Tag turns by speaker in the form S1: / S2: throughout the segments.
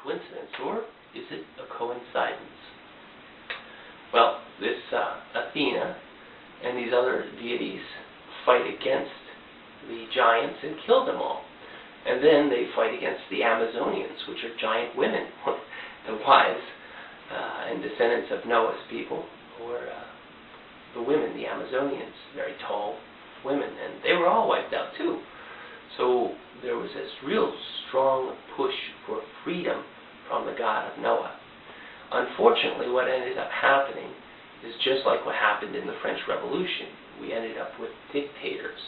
S1: coincidence, or is it a coincidence? Well, this Athena and these other deities fight against the giants and kill them all. And then they fight against the Amazonians, which are giant women, the wives and descendants of Noah's people, or the women, the Amazonians, very tall women, and they were all wiped out too. So there was this real strong push for freedom from the God of Noah. Unfortunately, what ended up happening is just like what happened in the French Revolution. We ended up with dictators.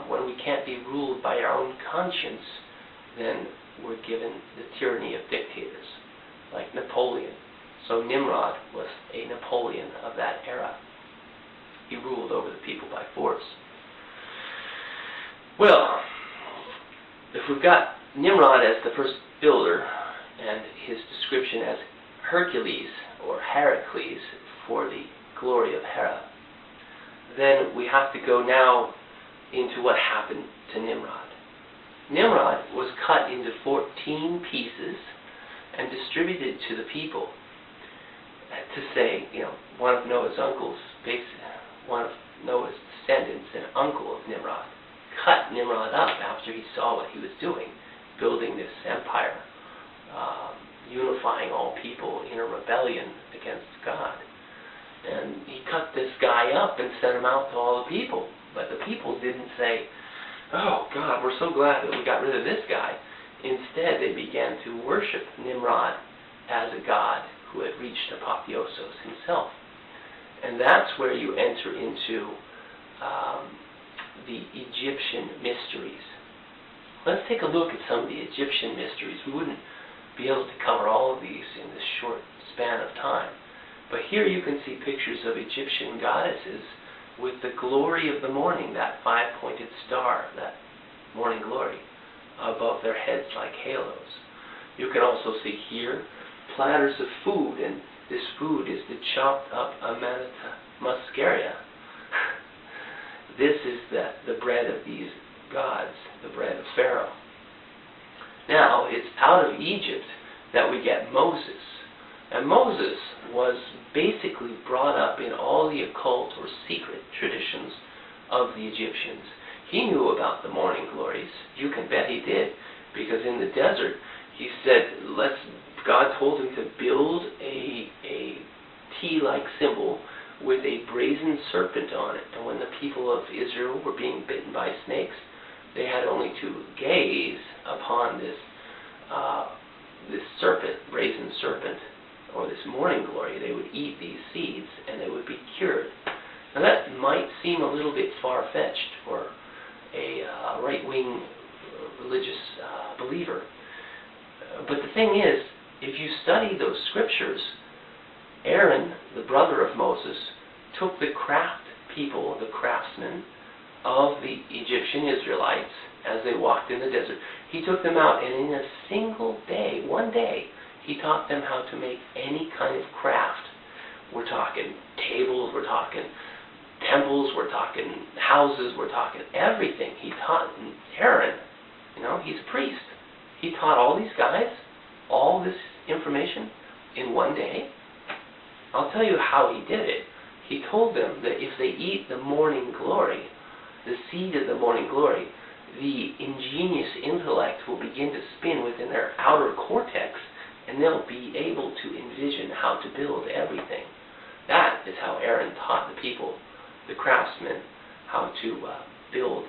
S1: When we can't be ruled by our own conscience, then we're given the tyranny of dictators, like Napoleon. So Nimrod was a Napoleon of that era. He ruled over the people by force. Well, if we've got Nimrod as the first builder, and his description as Hercules or Heracles for the glory of Hera, then we have to go now into what happened to Nimrod. Nimrod was cut into 14 pieces and distributed to the people to say, one of Noah's uncles, one of Noah's descendants, an uncle of Nimrod, cut Nimrod up after he saw what he was doing, building this empire, unifying all people in a rebellion against God. And he cut this guy up and sent him out to all the people. But the people didn't say, "Oh God, we're so glad that we got rid of this guy." Instead, they began to worship Nimrod as a god who had reached apotheosis himself. And that's where you enter into the Egyptian mysteries. Let's take a look at some of the Egyptian mysteries. We wouldn't be able to cover all of these in this short span of time. But here you can see pictures of Egyptian goddesses with the glory of the morning, that five-pointed star, that morning glory, above their heads like halos. You can also see here platters of food, and this food is the chopped up Amanita muscaria. This is the bread of these gods, the bread of Pharaoh. Now, it's out of Egypt that we get Moses. And Moses was basically brought up in all the occult or secret traditions of the Egyptians. He knew about the morning glories. You can bet he did, because in the desert, he said, God told him to build a T-like symbol with a brazen serpent on it. And when the people of Israel were being bitten by snakes, they had only to gaze upon this serpent, brazen serpent, or this morning glory. They would eat these seeds and they would be cured. Now that might seem a little bit far-fetched for a right-wing religious believer. But the thing is, if you study those scriptures, Aaron, the brother of Moses, took the craft people, the craftsmen of the Egyptian Israelites as they walked in the desert. He took them out, and in a single day, one day, he taught them how to make any kind of craft. We're talking tables, we're talking temples, we're talking houses, we're talking everything. He taught Aaron, he's a priest. He taught all these guys all this information in one day. I'll tell you how he did it. He told them that if they eat the morning glory, the seed of the morning glory, the ingenious intellect will begin to spin within their outer cortex, and they'll be able to envision how to build everything. That is how Aaron taught the people, the craftsmen, how to build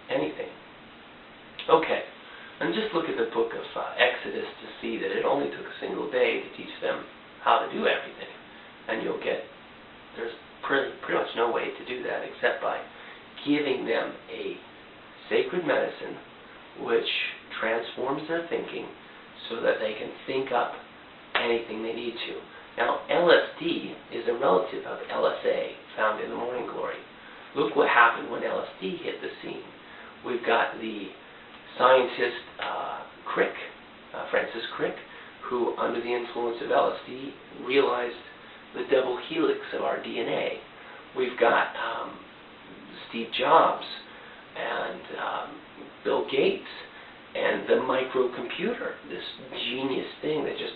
S1: anything. Okay, and just look at the book of Exodus to see that it only took a single day to teach them how to do everything. And you'll get, there's pretty much no way to do that except by giving them a sacred medicine which transforms their thinking so that they can think up anything they need to. Now, LSD is a relative of LSA, found in the morning glory. Look what happened when LSD hit the scene. We've got the scientist Crick, Francis Crick, who, under the influence of LSD, realized the double helix of our DNA. We've got Steve Jobs and Bill Gates And the microcomputer, this genius thing that just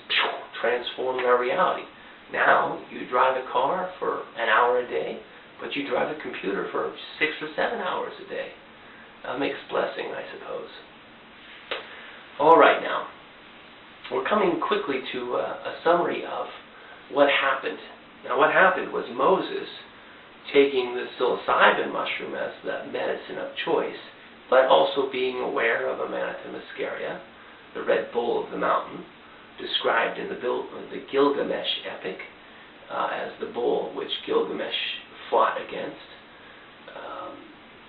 S1: transformed our reality. Now, you drive a car for an hour a day, but you drive a computer for 6 or 7 hours a day. A mixed blessing, I suppose. All right, now, we're coming quickly to a summary of what happened. Now, what happened was Moses, taking the psilocybin mushroom as the medicine of choice, but also being aware of Amanita muscaria, the red bull of the mountain, described in the Gilgamesh epic as the bull which Gilgamesh fought against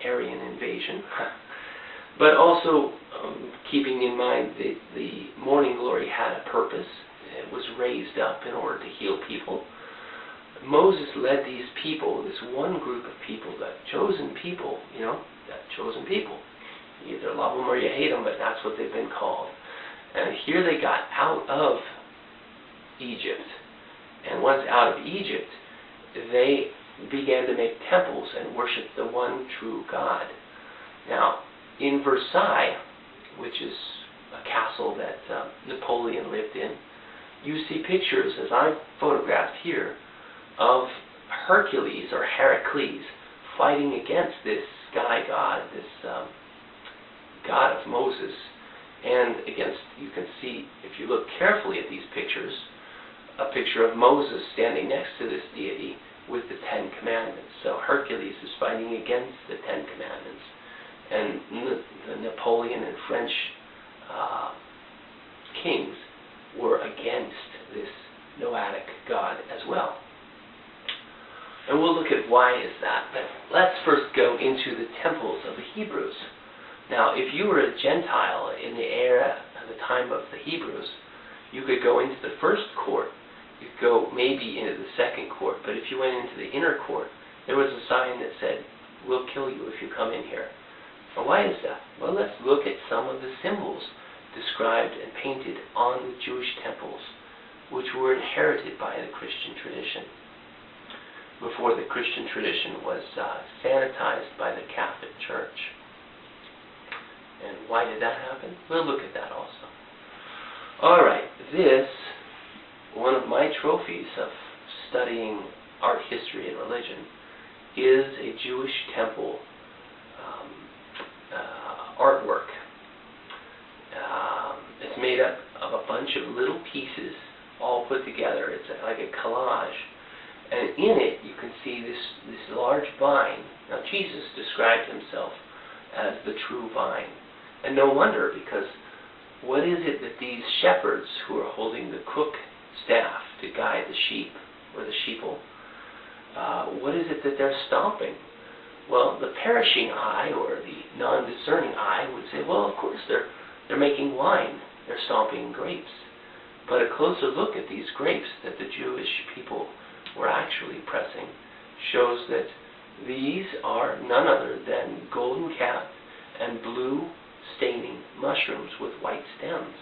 S1: Aryan invasion, but also keeping in mind that the morning glory had a purpose. It was raised up in order to heal people. Moses led these people, this one group of people, that chosen people, that chosen people. You either love them or you hate them, but that's what they've been called. And here they got out of Egypt. And once out of Egypt, they began to make temples and worship the one true God. Now, in Versailles, which is a castle that Napoleon lived in, you see pictures, as I've photographed here, of Hercules or Heracles fighting against this sky god, this god of Moses, and against, you can see, if you look carefully at these pictures, a picture of Moses standing next to this deity with the Ten Commandments. So Hercules is fighting against the Ten Commandments. And the Napoleon and French kings were against this Noahic god as well. And we'll look at why is that. But let's first go into the temples of the Hebrews. Now, if you were a Gentile in the era of the time of the Hebrews, you could go into the first court. You could go maybe into the second court. But if you went into the inner court, there was a sign that said, "We'll kill you if you come in here." Now, why is that? Well, let's look at some of the symbols described and painted on the Jewish temples, which were inherited by the Christian tradition before the Christian tradition was sanitized by the Catholic Church. And why did that happen? We'll look at that also. All right, this, one of my trophies of studying art history and religion, is a Jewish temple artwork. It's made up of a bunch of little pieces all put together. It's like a collage. And in it, you can see this large vine. Now, Jesus described himself as the true vine. And no wonder, because what is it that these shepherds who are holding the crook staff to guide the sheep, or the sheeple, what is it that they're stomping? Well, the perishing eye, or the non-discerning eye, would say, well, of course, they're making wine. They're stomping grapes. But a closer look at these grapes that the Jewish people were actually pressing shows that these are none other than golden cap and blue staining mushrooms with white stems.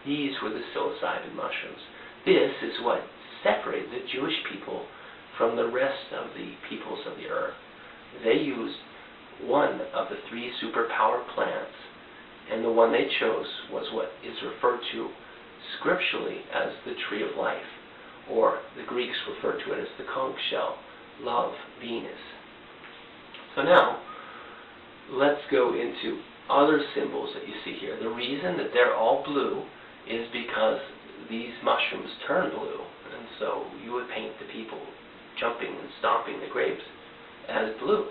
S1: These were the psilocybin mushrooms. This is what separated the Jewish people from the rest of the peoples of the earth. They used one of the 3 superpower plants, and the one they chose was what is referred to scripturally as the tree of life, or the Greeks referred to it as the conch shell, love, Venus. So now, let's go into other symbols that you see here. The reason that they're all blue is because these mushrooms turn blue, and so you would paint the people jumping and stomping the grapes as blue.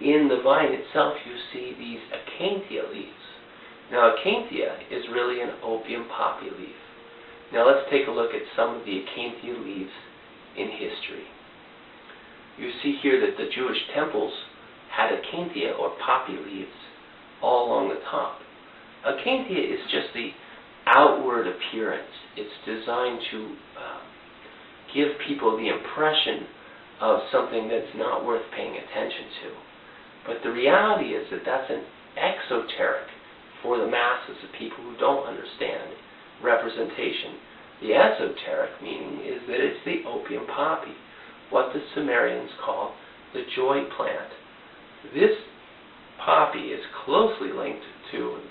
S1: In the vine itself, you see these acanthia leaves. Now, acanthia is really an opium poppy leaf. Now, let's take a look at some of the acanthia leaves in history. You see here that the Jewish temples had acanthia or poppy leaves all along the top. Acanthia is just the outward appearance. It's designed to give people the impression of something that's not worth paying attention to. But the reality is that that's an exoteric for the masses of people who don't understand representation. The esoteric meaning is that it's the opium poppy, what the Sumerians call the joy plant. This poppy is closely linked to the